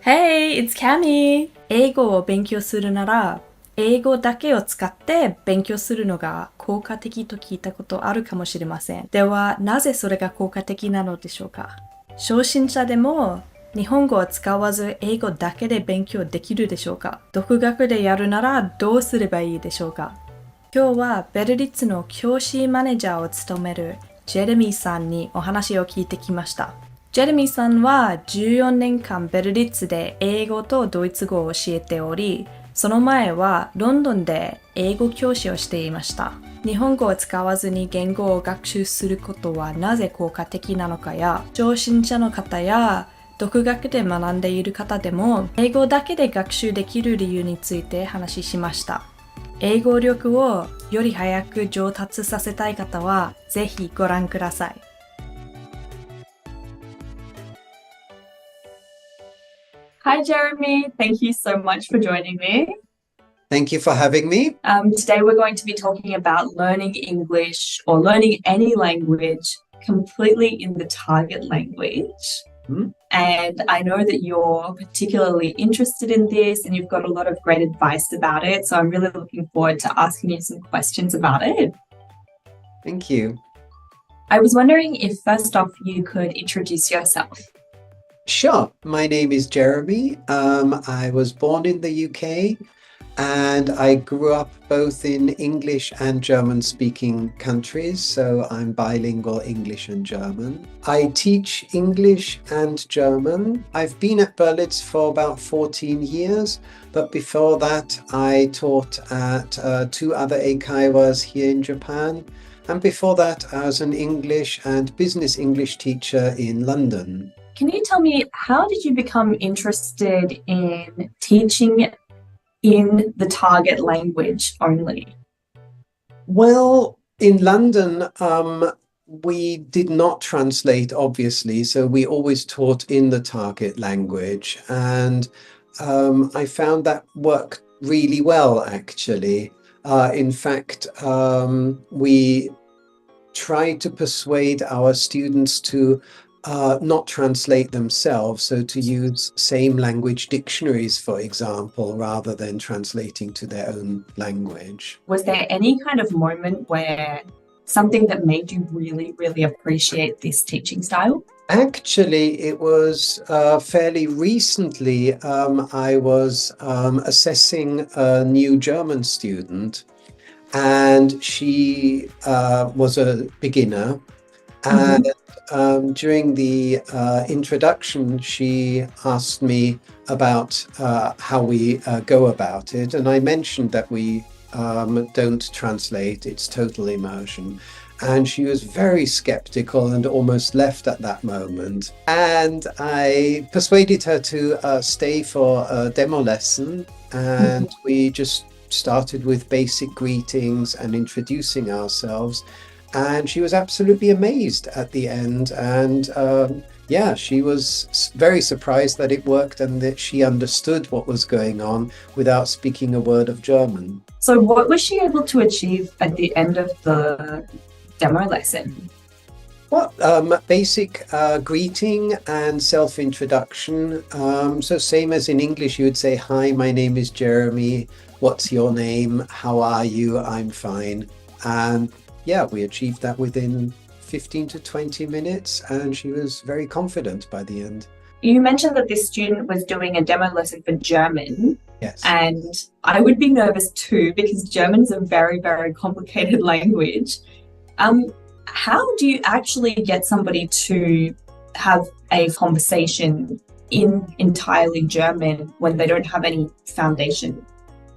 Hey, it's Cami! 英語を勉強するなら、英語だけを使って勉強するのが効果的と聞いたことあるかもしれません。では、なぜそれが効果的なのでしょうか？初心者でも日本語を使わず英語だけで勉強できるでしょうか？独学でやるならどうすればいいでしょうか？今日はベルリッツの教師マネージャーを務めるジェレミーさんにお話を聞いてきました。ジェレミーさんは14年間ベルリッツで英語とドイツ語を教えており、その前はロンドンで英語教師をしていました。日本語を使わずに言語を学習することはなぜ効果的なのかや、初心者の方や独学で学んでいる方でも英語だけで学習できる理由について話しました。英語力をより早く上達させたい方はぜひご覧ください。Hi, Jeremy. Thank you so much for joining me. Thank you for having me. Today we're going to be talking about learning English or learning any language completely in the target language. And I know that you're particularly interested in this and you've got a lot of great advice about it. So I'm really looking forward to asking you some questions about it. Thank you. I was wondering if first off you could introduce yourself. Sure. My name is Jeremy. I was born in the UK and I grew up both in English and German-speaking countries, so I'm bilingual English and German. I teach English and German. I've been at Berlitz for about 14 years, but before that I taught at two other eikaiwas here in Japan. And before that, I was an English and business English teacher in London. Can you tell me, how did you become interested in teaching in the target language only? Well, in London, we did not translate, obviously, so we always taught in the target language. And I found that worked really well, actually. In fact, we tried to persuade our students to not translate themselves, so to use same language dictionaries, for example, rather than translating to their own language. Was there any kind of moment where something that made you really, really appreciate this teaching style? Actually, it was fairly recently. I was assessing a new German student, and she was a beginner. And during the introduction, she asked me about how we go about it. And I mentioned that we don't translate, it's total immersion. And she was very skeptical and almost left at that moment. And I persuaded her to stay for a demo lesson. And we just started with basic greetings and introducing ourselves. And she was absolutely amazed at the end. And she was very surprised that it worked and that she understood what was going on without speaking a word of German. So what was she able to achieve at the end of the demo lesson? Well, basic greeting and self-introduction. So same as in English, you would say, "Hi, my name is Jeremy. What's your name? How are you? I'm fine." And yeah, we achieved that within 15 to 20 minutes, and she was very confident by the end. You mentioned that this student was doing a demo lesson for German. Yes. And I would be nervous too, because German is a very, very complicated language. How do you actually get somebody to have a conversation in entirely German when they don't have any foundation?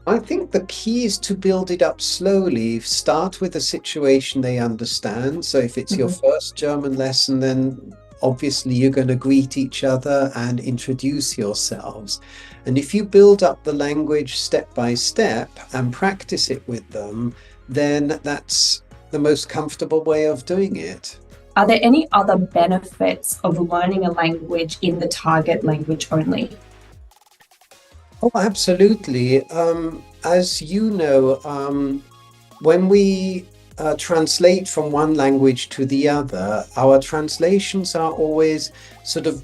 I think the key is to build it up slowly. Start with a situation they understand. So if it's your first German lesson, then obviously you're going to greet each other and introduce yourselves. And if you build up the language step by step and practice it with them, then that's the most comfortable way of doing it. Are there any other benefits of learning a language in the target language only? Oh, absolutely. As you know, when we translate from one language to the other, our translations are always sort of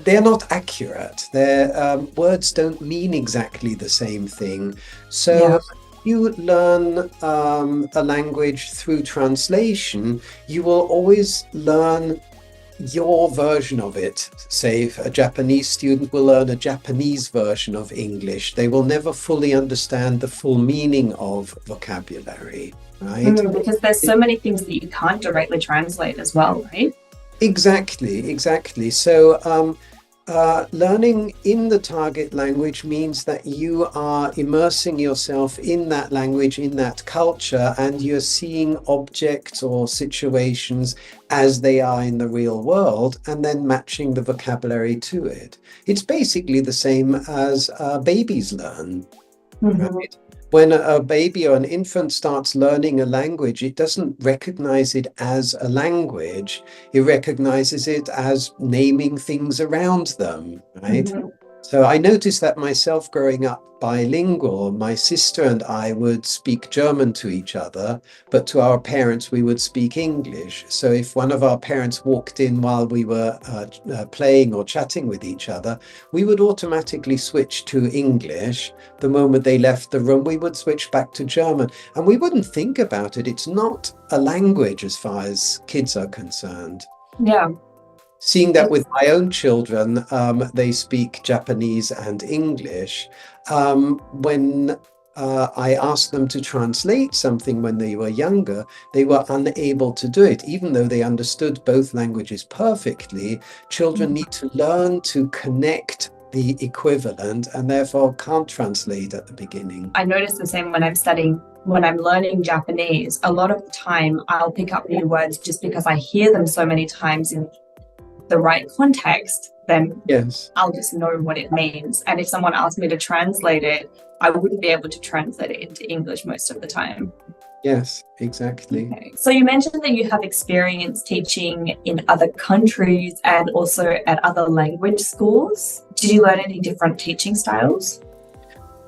they're not accurate. Their words don't mean exactly the same thing. So you learn a language through translation, you will always learn your version of it. Say, if a Japanese student will learn a Japanese version of English, they will never fully understand the full meaning of vocabulary, right? Because there's so many things that you can't directly translate as well, right? Exactly. So learning in the target language means that you are immersing yourself in that language, in that culture, and you're seeing objects or situations as they are in the real world, and then matching the vocabulary to it. It's basically the same as babies learn, right? When a baby or an infant starts learning a language, it doesn't recognize it as a language. It recognizes it as naming things around them, right? So I noticed that myself growing up bilingual. My sister and I would speak German to each other, but to our parents, we would speak English. So if one of our parents walked in while we were playing or chatting with each other, we would automatically switch to English. The moment they left the room, we would switch back to German. And we wouldn't think about it. It's not a language as far as kids are concerned. Yeah. Seeing that with my own children, they speak Japanese and English. When I asked them to translate something when they were younger, they were unable to do it. Even though they understood both languages perfectly, children need to learn to connect the equivalent and therefore can't translate at the beginning. I notice the same when I'm learning Japanese. A lot of the time I'll pick up new words just because I hear them so many times in the right context, then I'll just know what it means. And if someone asked me to translate it, I wouldn't be able to translate it into English most of the time. Yes, exactly. Okay. So you mentioned that you have experience teaching in other countries and also at other language schools. Did you learn any different teaching styles?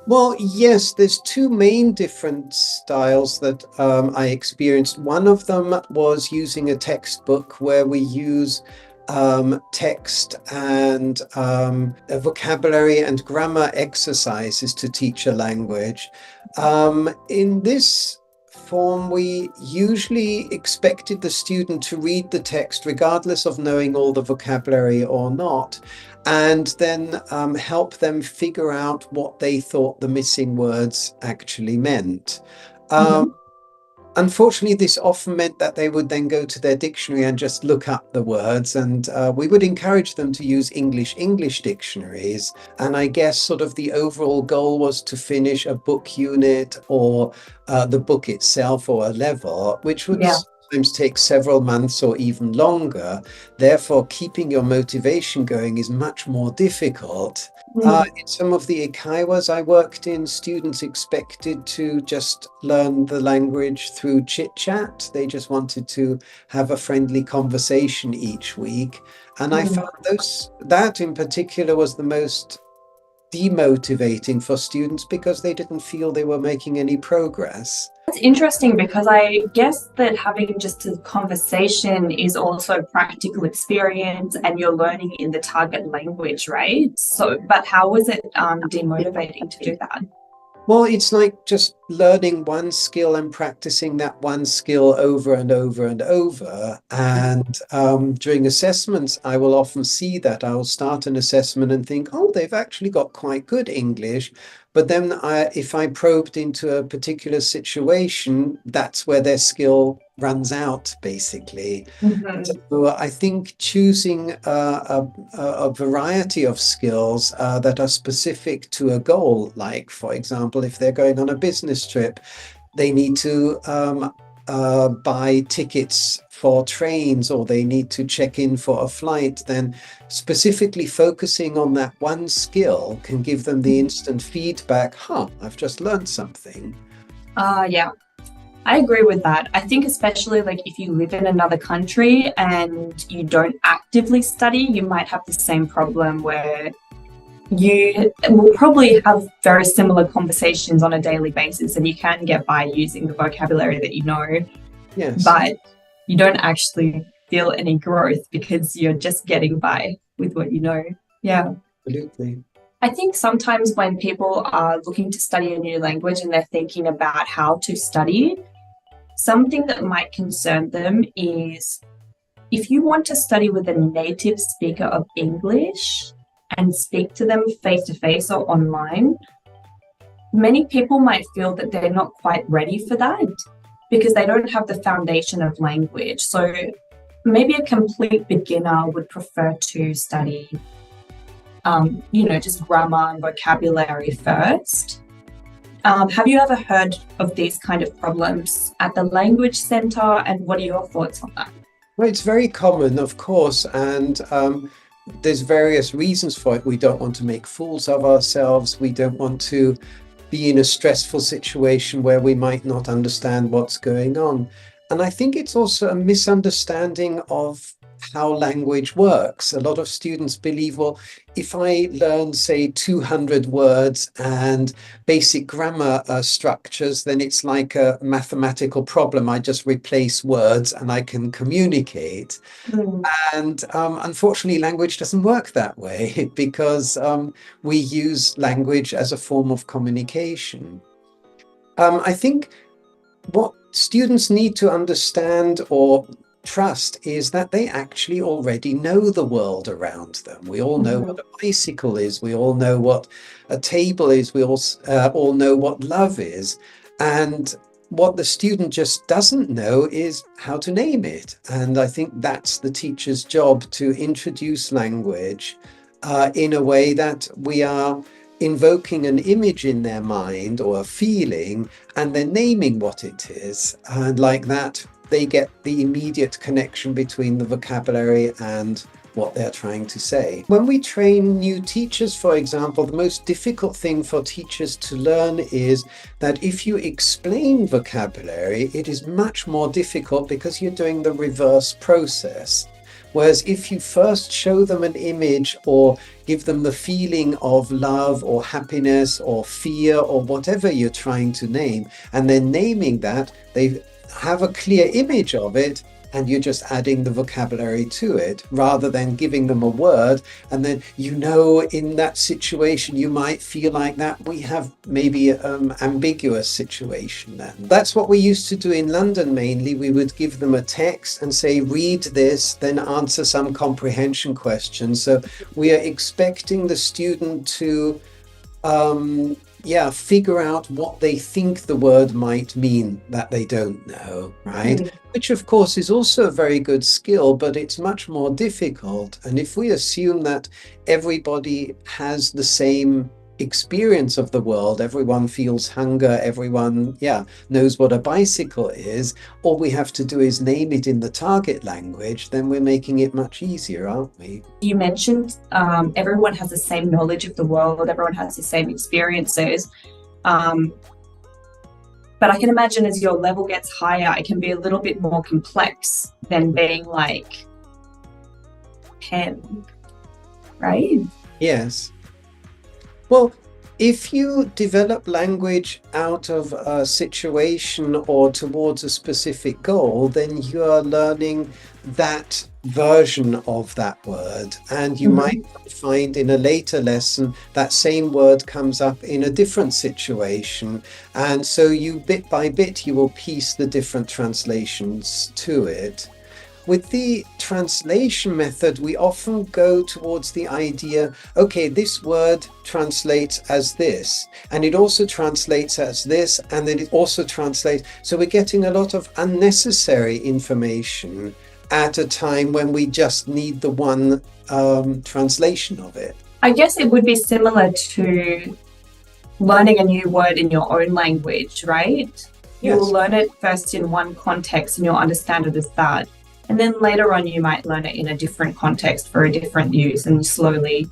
Well, yes, there's two main different styles that I experienced. One of them was using a textbook where we use text and vocabulary and grammar exercises to teach a language. In this form, we usually expected the student to read the text regardless of knowing all the vocabulary or not, and then help them figure out what they thought the missing words actually meant. Unfortunately, this often meant that they would then go to their dictionary and just look up the words, and we would encourage them to use English dictionaries. And I guess sort of the overall goal was to finish a book unit or the book itself or a level, which would sometimes take several months or even longer. Therefore, keeping your motivation going is much more difficult. In some of the Ikaiwas I worked in, students expected to just learn the language through chit-chat. They just wanted to have a friendly conversation each week. And I found that in particular was the most demotivating for students because they didn't feel they were making any progress. It's interesting because I guess that having just a conversation is also practical experience and you're learning in the target language, right? So, but how was it demotivating to do that? Well, it's like just learning one skill and practicing that one skill over and over and over. And during assessments, I will often see that. I will start an assessment and think, oh, they've actually got quite good English. But then if I probed into a particular situation, that's where their skill runs out, basically. So I think choosing a variety of skills that are specific to a goal, like, for example, if they're going on a business trip, they need to buy tickets for trains or they need to check in for a flight, then specifically focusing on that one skill can give them the instant feedback, I've just learned something. Yeah, I agree with that. I think especially like if you live in another country and you don't actively study, you might have the same problem where you will probably have very similar conversations on a daily basis and you can get by using the vocabulary that you know. Yes. But you don't actually feel any growth because you're just getting by with what you know. Yeah. Absolutely. I think sometimes when people are looking to study a new language and they're thinking about how to study, something that might concern them is if you want to study with a native speaker of English and speak to them face to face or online, many people might feel that they're not quite ready for that because they don't have the foundation of language. So maybe a complete beginner would prefer to study, just grammar and vocabulary first. Have you ever heard of these kind of problems at the Language Centre, and what are your thoughts on that? Well, it's very common, of course, and there's various reasons for it. We don't want to make fools of ourselves. We don't want to be in a stressful situation where we might not understand what's going on. And I think it's also a misunderstanding of how language works. A lot of students believe, well, if I learn, say, 200 words and basic grammar structures, then it's like a mathematical problem. I just replace words and I can communicate. And unfortunately, language doesn't work that way because we use language as a form of communication. I think what students need to understand or trust is that they actually already know the world around them. We all know what a bicycle is. We all know what a table is. We all know what love is. And what the student just doesn't know is how to name it. And I think that's the teacher's job, to introduce language in a way that we are invoking an image in their mind or a feeling and then naming what it is. And like that, they get the immediate connection between the vocabulary and what they're trying to say. When we train new teachers, for example, the most difficult thing for teachers to learn is that if you explain vocabulary, it is much more difficult because you're doing the reverse process. Whereas if you first show them an image or give them the feeling of love or happiness or fear or whatever you're trying to name, and then naming that, they have a clear image of it, and you're just adding the vocabulary to it rather than giving them a word. And then, in that situation, you might feel like that. We have maybe an ambiguous situation then. That's what we used to do in London mainly. We would give them a text and say, read this, then answer some comprehension questions. So we are expecting the student to figure out what they think the word might mean that they don't know, right? Which of course is also a very good skill, but it's much more difficult. And if we assume that everybody has the same experience of the world, everyone feels hunger, everyone knows what a bicycle is, all we have to do is name it in the target language, then we're making it much easier, aren't we? You mentioned everyone has the same knowledge of the world, everyone has the same experiences, but I can imagine as your level gets higher, it can be a little bit more complex than being like 10, right? Yes. Well, if you develop language out of a situation or towards a specific goal, then you are learning that version of that word. And you might find in a later lesson that same word comes up in a different situation. And so you, bit by bit, you will piece the different translations to it. With the translation method, we often go towards the idea, okay, this word translates as this, and it also translates as this, and then it also translates. So we're getting a lot of unnecessary information at a time when we just need the one translation of it. I guess it would be similar to learning a new word in your own language, right? You'll learn it first in one context and you'll understand it as that. And then later on, you might learn it in a different context for a different use, and slowly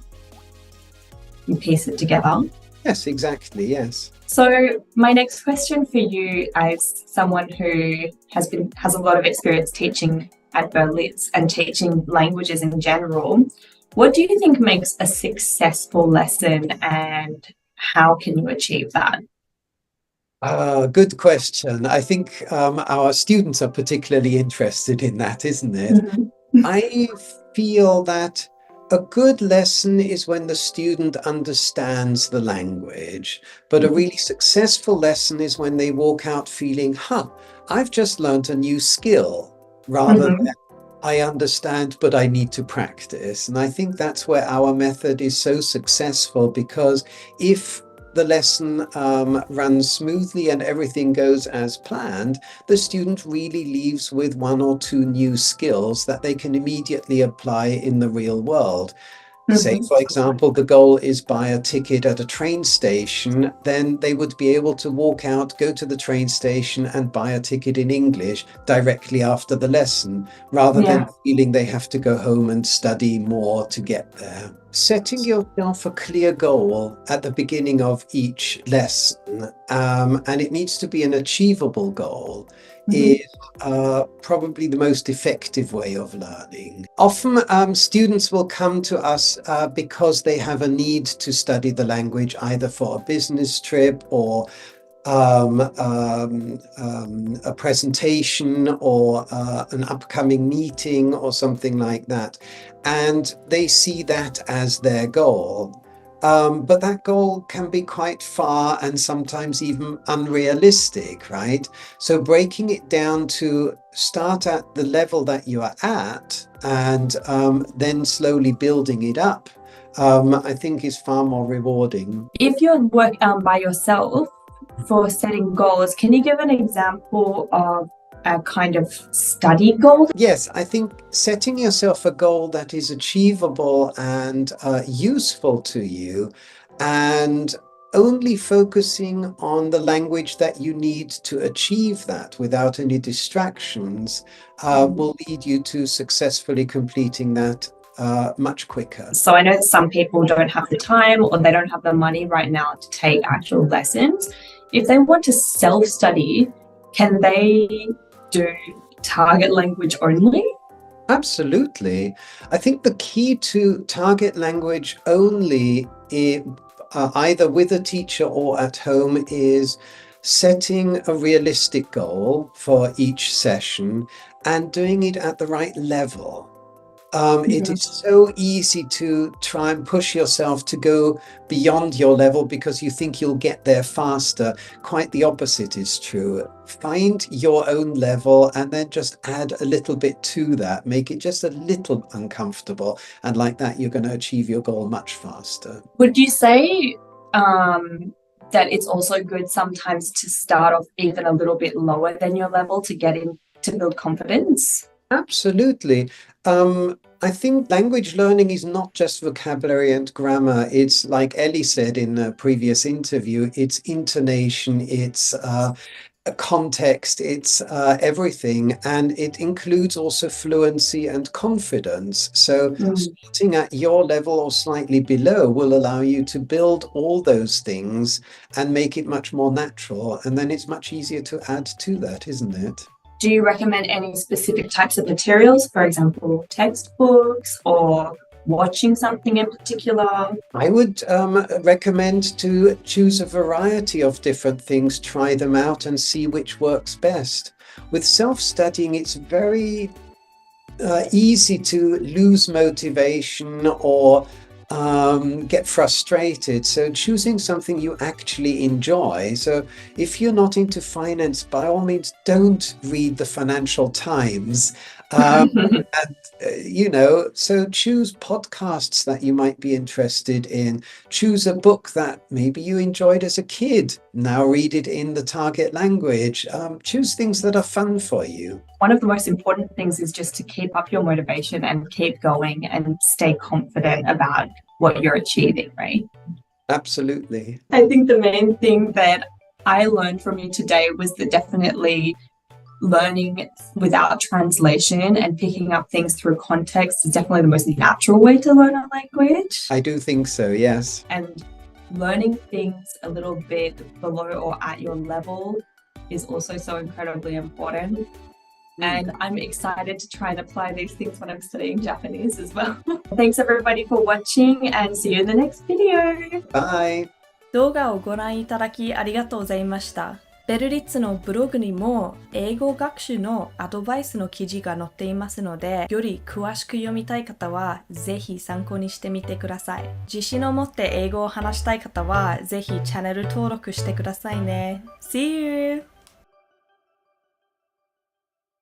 you piece it together. Yes, exactly, yes. So my next question for you, as someone who has a lot of experience teaching at Berlitz and teaching languages in general, what do you think makes a successful lesson, and how can you achieve that? Good question. I think our students are particularly interested in that, isn't it? I feel that A good lesson is when the student understands the language, but a really successful lesson is when they walk out feeling, I've just learned a new skill, rather than I understand, but I need to practice. And I think that's where our method is so successful, because if the lesson runs smoothly and everything goes as planned, the student really leaves with 1 or 2 new skills that they can immediately apply in the real world. Say, for example, the goal is buy a ticket at a train station, then they would be able to walk out, go to the train station and buy a ticket in English directly after the lesson, rather than feeling they have to go home and study more to get there. Setting yourself a clear goal at the beginning of each lesson, and it needs to be an achievable goal, is probably the most effective way of learning. Often students will come to us because they have a need to study the language, either for a business trip or a presentation or an upcoming meeting or something like that. And they see that as their goal. But that goal can be quite far and sometimes even unrealistic, right? So breaking it down to start at the level that you are at and then slowly building it up, I think is far more rewarding. If you work by yourself for setting goals, can you give an example of a kind of study goal? Yes, I think setting yourself a goal that is achievable and useful to you, and only focusing on the language that you need to achieve that without any distractions will lead you to successfully completing that much quicker. So I know that some people don't have the time or they don't have the money right now to take actual lessons. If they want to self-study, can they do target language only? Absolutely. I think the key to target language only, either with a teacher or at home, is setting a realistic goal for each session and doing it at the right level. It is so easy to try and push yourself to go beyond your level because you think you'll get there faster. Quite the opposite is true. Find your own level and then just add a little bit to that. Make it just a little uncomfortable. And like that, you're going to achieve your goal much faster. Would you say that it's also good sometimes to start off even a little bit lower than your level to get in to build confidence? Absolutely. I think language learning is not just vocabulary and grammar. It's like Ellie said in a previous interview, it's intonation, it's context, it's everything. And it includes also fluency and confidence. So starting at your level or slightly below will allow you to build all those things and make it much more natural. And then it's much easier to add to that, isn't it? Do you recommend any specific types of materials, for example, textbooks or watching something in particular? I would recommend to choose a variety of different things, try them out and see which works best. With self-studying, it's very easy to lose motivation or get frustrated. So choosing something you actually enjoy. So if you're not into finance, by all means, don't read the Financial Times. And, so choose podcasts that you might be interested in. Choose a book that maybe you enjoyed as a kid. Now read it in the target language. Choose things that are fun for you. One of the most important things is just to keep up your motivation and keep going and stay confident about what you're achieving, right? Absolutely. I think the main thing that I learned from you today was that definitely learning without translation and picking up things through context is definitely the most natural way to learn a language. I do think so, yes. And learning things a little bit below or at your level is also so incredibly important. And I'm excited to try and apply these things when I'm studying Japanese as well. Thanks everybody for watching and see you in the next video. Bye. 動画をご覧いただきありがとうございました。ベルリッツのブログにも英語学習のアドバイスの記事が載っていますので、より詳しく読みたい方はぜひ参考にしてみてください。自信を持って英語を話したい方はぜひチャンネル登録してくださいね。See you!